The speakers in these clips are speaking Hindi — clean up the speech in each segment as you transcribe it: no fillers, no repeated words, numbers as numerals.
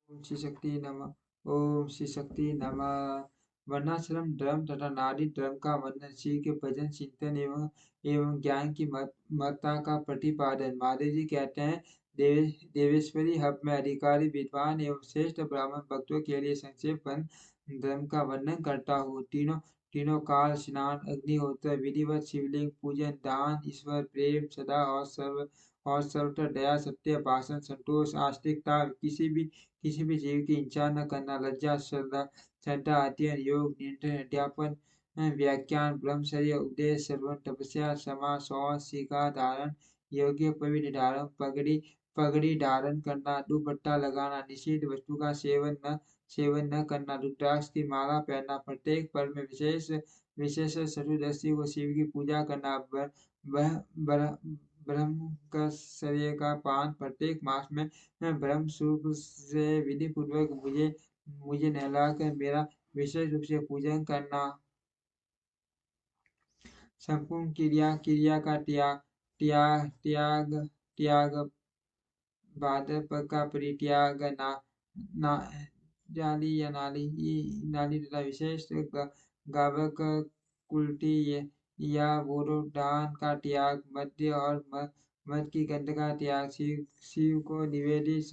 ओम श्री शक्ति नमः। ओम श्री शक्ति नमः। वर्णाश्रम धर्म तथा नारी धर्म का वर्णन, शिव के भजन, चिंतन एवं ज्ञान की महत्ता का प्रतिपादन। महादेव जी कहते हैं, देवेश्वरी हब में अधिकारी विद्वान एवं श्रेष्ठ ब्राह्मण भक्तों के लिए संक्षेप धर्म का वर्णन करता हूँ। तीनों तीनों काल, स्नान, अग्निहोत्र, विधिवत शिवलिंग पूजन, दान, ईश्वर प्रेम, सदा और सर्वथा दया, सत्य, भाषण, संतोष, आस्तिकता, किसी भी जीव की हिंसा न करना, लज्जा, श्रद्धा, अध्ययन, योग, नियंत्रण, अध्यापन, व्याख्यान, ब्रह्मचर्य, उपदेश, श्रवण, तपस्या, क्षमा, सौन, शिखा धारण, योग्य पवित्र धारण, पगड़ी धारण करना, दुपट्टा लगाना, निषिद्ध वस्तु का सेवन न करना, रुद्राक्ष की माला पहनना, प्रत्येक पर्व में विशेष चतुर्दशी को शिव की पूजा करना, ब्रह्मचर्य का पान प्रत्येक मास में ब्रह्म सूत्र से विधि पूर्वक मुझे नहलाकर मेरा विशेष रूप से पूजन करना, संपूर्ण क्रिया का त्याग, भाद्रपद का परित्याग, ना जाली या नाली तथा विशेष गावक उल्टी या बोरोदान का त्याग, मध्य और मद की गंध का त्याग, शिव को निवेदित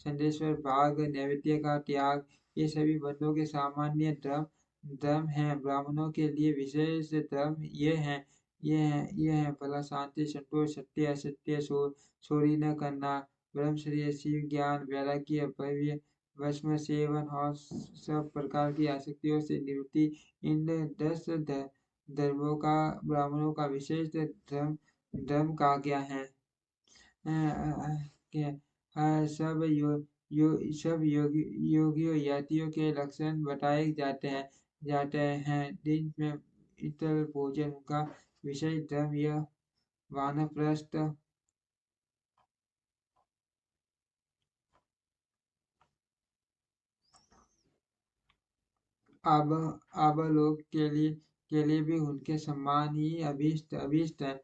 संदेश्वर भाग नैवेद्य का त्याग, ये सभी वर्णों के सामान्य धर्म हैं। ब्राह्मणों के लिए विशेष धर्म ये है भला, शांति, संतोष, सत्य, असत्य, चोरी न करना, ब्रह्मचर्य, शिव ज्ञान, वैराग्य, भव्य भस्म सेवन और सब प्रकार की आसक्तियों से निवृत्ति। इन 10 धर्मों का ब्राह्मणों का विशेष धर्म कहा गया है। सब योगियों यातियों के लक्षण बताए जाते हैं। दिन में इतर भोजन का विशेष धर्म, यह वानप्रस्थ आबलोक के लिए भी उनके सम्मान ही अभीष्ट है।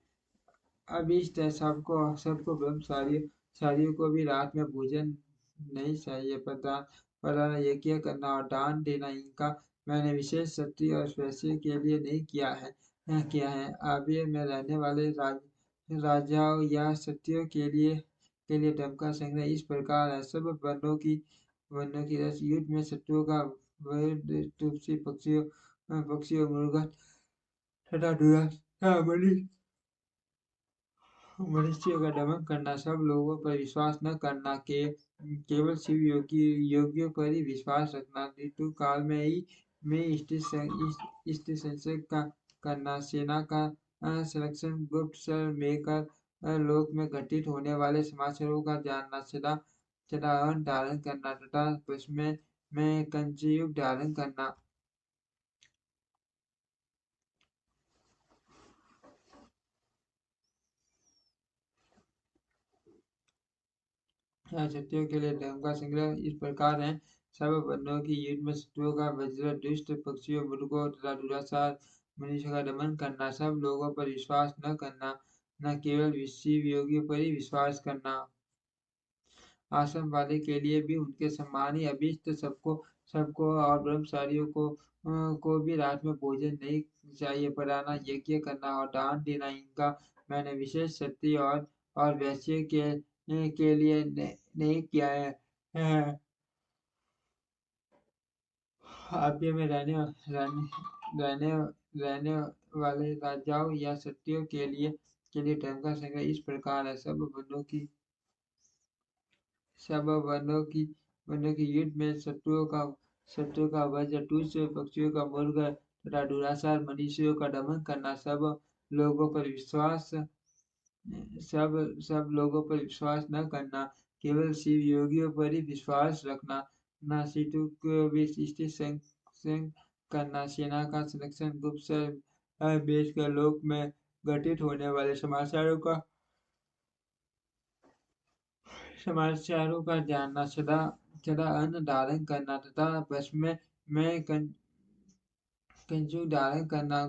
सबको ब्रह्मचारियों को भी रात में भोजन नहीं चाहिए। प्रदान यज्ञ करना और दान देना, इनका मैंने विशेष क्षत्रिय और वैश्य के लिए नहीं किया है। आबे में रहने वाले राजाओं या क्षत्रियों के लिए धर्म का संग्रह इस प्रकार है। सब वर्णों की रस, युद्ध में शत्रुओं का वध, तुलसी पक्षियों मुर्गा तथा मनुष्यों का दमन करना, सब लोगों पर विश्वास न करना, केवल शिव योगियों पर ही विश्वास रखना, ऋतु काल में स्थित संशय करना, सेना का संरक्षण, गुप्त मेकर लोक में घटित होने वाले समाचारों का जानना, सदा अन्न धारण करना तथा भस्म में कंचयुग धारण करना। क्षत्रियों के लिए धर्म का संग्रह इस प्रकार है। सब वर्णों की युद्ध में शत्रुओं का वज्र, दुष्ट पक्षियों, मृगों तथा दुराचार मनुष्य का दमन करना, सब लोगों पर विश्वास न करना, न केवल शिव योगियों पर ही विश्वास करना। आश्रम वाले के लिए भी उनके सम्मान ही अभीष्ट, सबको और ब्रह्मचारियों को भी रात में भोजन नहीं चाहिए। प्रदान यज्ञ करना और दान देना, इनका मैंने विशेष क्षत्रिय और वैश्य के लिए नहीं किया है। आब्य में रहने वाले राजाओं या क्षत्रियों के लिए धर्म का संग्रह इस प्रकार है। सब वर्णों की युद्ध में शत्रुओं का वज्र, दुष्ट पक्षियों का मुर्ग तथा दुराचार मनुष्यों का दमन करना, सब लोगों पर विश्वास न करना, केवल शिव योगियों पर ही विश्वास रखना, न सितु को भी स्थित करना, सेना का संरक्षण, गुप्त बेचकर लोक में घटित होने वाले समाचारों का जानना, सदा अन्न धारण करना तथा भस्म में कंचुक धारण करना,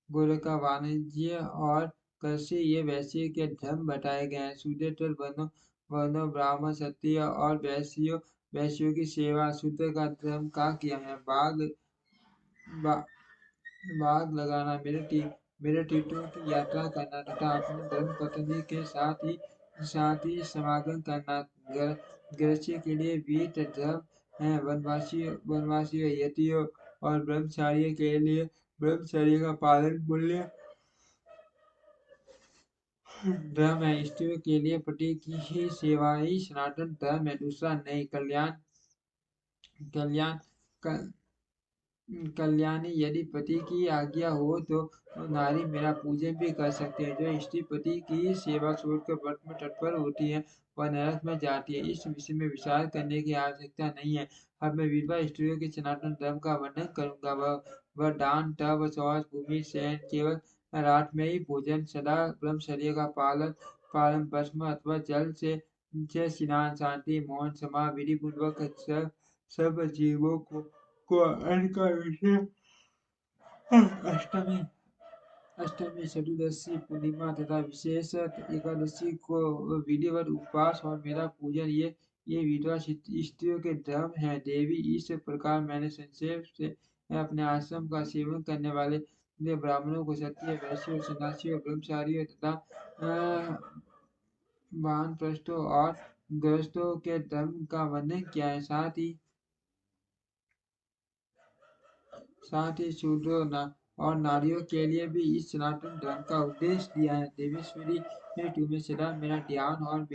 गुड़ का वाणिज्य और कृषि, ये वैश्य के धर्म बताए गए हैं। शूद्रेतर वर्णों ब्राह्मण, क्षत्रिय और वैश्यों वैश्यों की सेवा, शूद्र का धर्म का किया है। बा, बाग लगाना, मेरे टीटों की यात्रा करना तथा अपने धर्म पत्नी के साथ ही समागम करना। गृहस्थी के लिए वीत धर्म है। वनवासियों, यतियों और ब्रह्मचारियों के लिए ब्रह्मचर्य का पालन मूल्य धर्म है। स्त्रियों के लिए पति की ही सेवा ही सनातन धर्म है, दूसरा नहीं। कल्याण कल्याणी, यदि पति की आज्ञा हो तो नारी मेरा पूजन भी कर सकते हैं। जो स्त्री पति की सेवा छोड़कर व्रत में तत्पर होती है वह नरक में जाती है। इस विषय में विचार करने की आवश्यकता नहीं है। अब मैं विधवा स्त्रियों के सनातन धर्म का वर्णन करूंगा। वह दान, तप, शौच, भूमि शयन, केवल रात में ही भोजन, सदा ब्रह्मचर्य का पालन भस्म अथवा जल से स्नान, शांति, मौन, क्षमा, विधि पूर्वक सब जीवों को अन्न का विषय। अष्टमी अष्टमी, चतुर्दशी, पूर्णिमा तथा विशेष एकादशी को विधिवत उपवास और मेरा पूजन, ये विधवा स्त्रियों के धर्म है। देवी, इस प्रकार मैंने संक्षेप से अपने आश्रम का सेवन करने वाले ब्राह्मणों को क्षत्रिय, वैश्यों, सन्यासियों, ब्रह्मचारियों तथा वानप्रस्थों और गृहस्थों के धर्म का वर्णन किया है। साथ ही शूद्रों और नारियों के लिए भी इस सनातन धर्म का उपदेश दिया है। देवेश्वरी, तुम्हें सदा मेरा ध्यान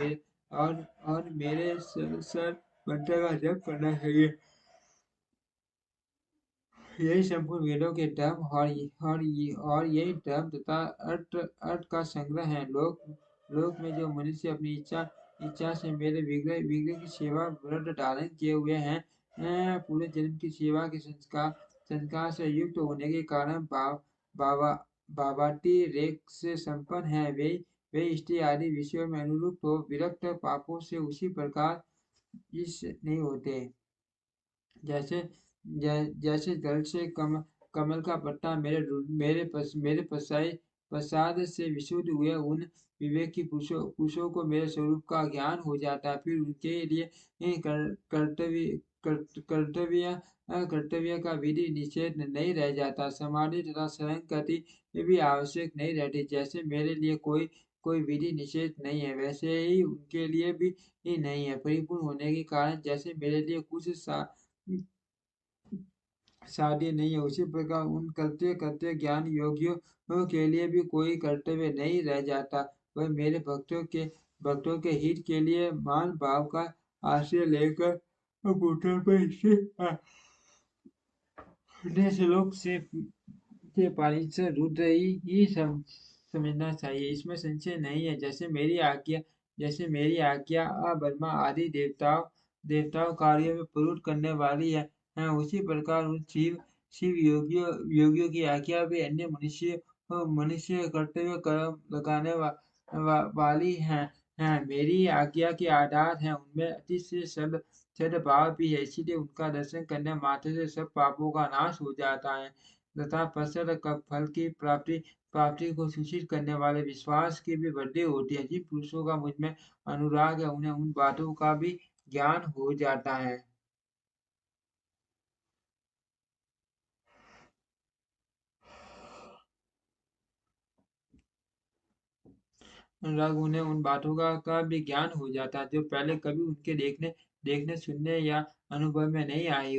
और मेरे सर मंत्र का जप करना चाहिए। यही संपूर्ण वेदों के धर्म और यही धर्म तथा अर्थ का संग्रह है। लोक में जो मनुष्य अपनी इच्छा से मेरे विग्रह की सेवा व्रत धारण किए हुए हैं, पूरे जन्म की सेवा के संस्कार से युक्त होने के कारण बाबा बाबाटी रेख से संपन्न है। वे स्त्री आदि विषयों में अनुरूप हो विरक्त पापों से उसी प्रकार इस नहीं होते। जैसे जैसे जल से कमल का पत्ता मेरे प्रसाद से विशुद्ध हुए, उन विवेकी पुरुषों को मेरे स्वरूप का ज्ञान हो जाता है। फिर उनके लिए कर्तव्य का विधि निषेध नहीं रह जाता। समाधि तथा शरण गति भी आवश्यक नहीं रहती। जैसे मेरे लिए कोई विधि निषेध नहीं है, वैसे ही उनके लिए भी ही नहीं है। परिपूर्ण होने के कारण जैसे मेरे लिए कुछ साध्य नहीं है, उसी प्रकार उन करते करते ज्ञान योगियों के लिए भी कोई कर्तव्य नहीं रह जाता। वह मेरे भक्तों के हित के लिए मान भाव का आश्रय लेकर घुटनों पर श्लोक से पानी से रुद्र ही समझना चाहिए। इसमें संशय नहीं है। जैसे मेरी आज्ञा ब्रह्मा आदि देवताओं कार्यों में प्रवृत्त करने वाली है, उसी प्रकार उन शिव योगियों की आज्ञा भी अन्य मनुष्य कर्तव्य कर्म लगाने वाली है। मेरी आज्ञा के आधार है, उनमें अतिशय सद्भाव भी है। इसीलिए उनका दर्शन करने मात्र से सब पापों का नाश हो जाता है तथा पश्चात फल की प्राप्ति को सूचित करने वाले विश्वास की भी वृद्धि होती है। जिन पुरुषों का मुझ में अनुराग है उन्हें उन बातों का भी ज्ञान हो जाता है। अनुराग उन्हें उन बातों का भी ज्ञान हो जाता है जो पहले कभी उनके देखने सुनने या अनुभव में नहीं आई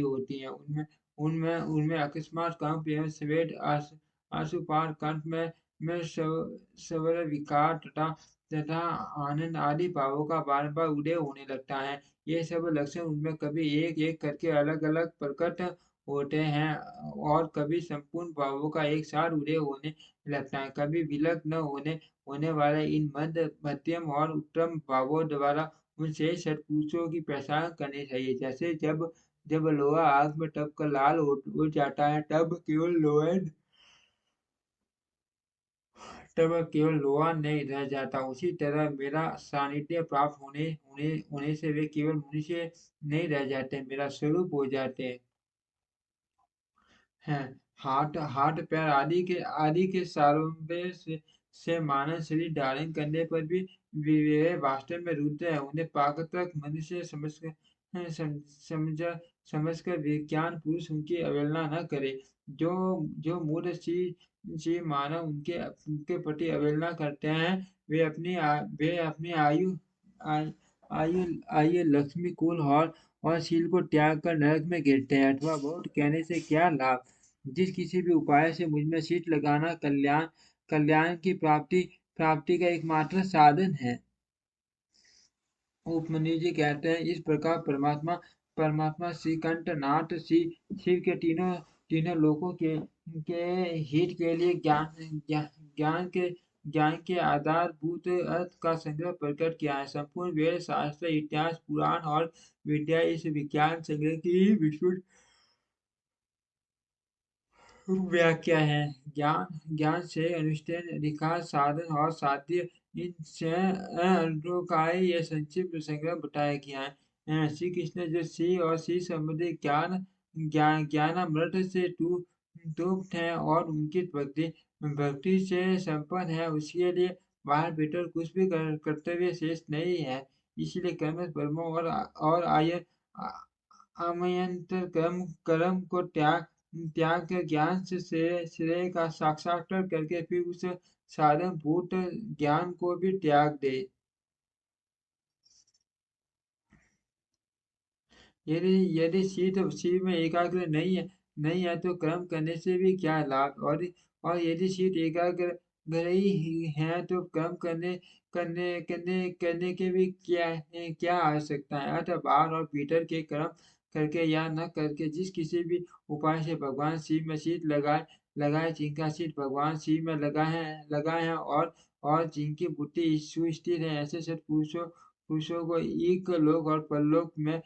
होती है। उनमें उनमें उनमें अकस्मात काम एवं स्वेद आशुपार कंठ में सवर विकार तथा आनंद आदि भावों का बार बार उदय होने लगता है। ये सब लक्षण उनमें कभी एक एक करके अलग अलग प्रकट होते हैं और कभी संपूर्ण भावों का एक साथ उदय होने लगता है। कभी विलग न होने वाले इन मध्यम और उत्तम भावों द्वारा उन शेष सत्पुरुषों की पहचान करनी चाहिए। जैसे जब लोहा आग में तप कर लाल हो जाता है, तब केवल लोहा नहीं रह जाता। उसी तरह मेरा सानिध्य प्राप्त होने से वे केवल मनुष्य नहीं रह जाते, मेरा स्वरूप हो जाते हैं। हाथ पैर आदि के सारों से मानव शरीर धारण करने पर भी वे वास्तव में रुद्र है। उन्हें पाकर तक मनुष्य समझा समझकर विज्ञान पुरुष उनकी अवहेलना न करे। जो जो मूढ़ सी मानव उनके प्रति अवहेलना करते हैं, वे अपनी आयु आयु आयु लक्ष्मी कुल और शील को त्याग कर नरक में गिरते हैं। अथवा बहुत कहने से क्या लाभ। जिस किसी भी उपाय से मुझ में शीट लगाना कल्याण की प्राप्ति का एकमात्र साधन है। उपमन्यु जी कहते हैं, इस प्रकार परमात्मा परमात्मा श्रीकंठ नाथ शिव के तीनों लोकों के हित के लिए ज्ञान के आधारभूत अर्थ का संग्रह प्रकट किया है। संपूर्ण वेद शास्त्र इतिहास पुराण और विद्या इस विज्ञान संग्रह की विस्तृत व्याख्या है। ज्ञान से अनुष्ठान अधिकार साधन और साध्य इन अनुकाय यह संक्षिप्त संग्रह बताया गया है। श्री कृष्ण जो श्री और श्री संबंधी ज्ञानामृत से तृप्त है और उनकी भक्ति से संपन्न है, उसके लिए बाहर भीतर कुछ भी कर्तव्य शेष नहीं है। इसलिए कर्म कर्मों और आय अमयंतर कर्म को त्याग के ज्ञान से श्रेय का साक्षात्कार करके फिर उस साधन भूत ज्ञान को भी त्याग दे। यदि यदि शिव में एकाग्र नहीं है तो कर्म करने से भी क्या लाभ। और यदि शिव एकाग्र ही है तो कर्म करने के भी क्या आवश्यकता है। अतः बाहर और भीतर के कर्म करके या न करके जिस किसी भी उपाय से भगवान शिव में शीत लगाए जिनका शीत भगवान शिव में लगाए हैं और जिनकी बुद्धि सुस्थिर है, ऐसे पुरुषों को एक लोक और परलोक में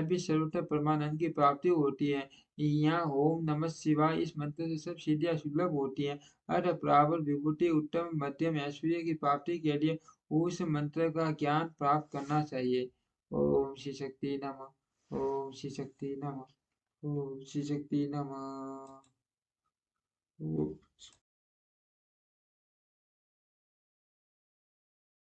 भी सर्वथा परमानंद की प्राप्ति होती है। यहाँ ओम नमः शिवाय इस मंत्र से सब सिद्धियां सुलभ होती हैं। अतः प्राबल विभूति उत्तम मध्यम ऐश्वर्य की प्राप्ति के लिए उस मंत्र का ज्ञान प्राप्त करना चाहिए। ओम श्री शक्ति नमः। ओम श्री शक्ति नमः। ओम श्री शक्ति नमः।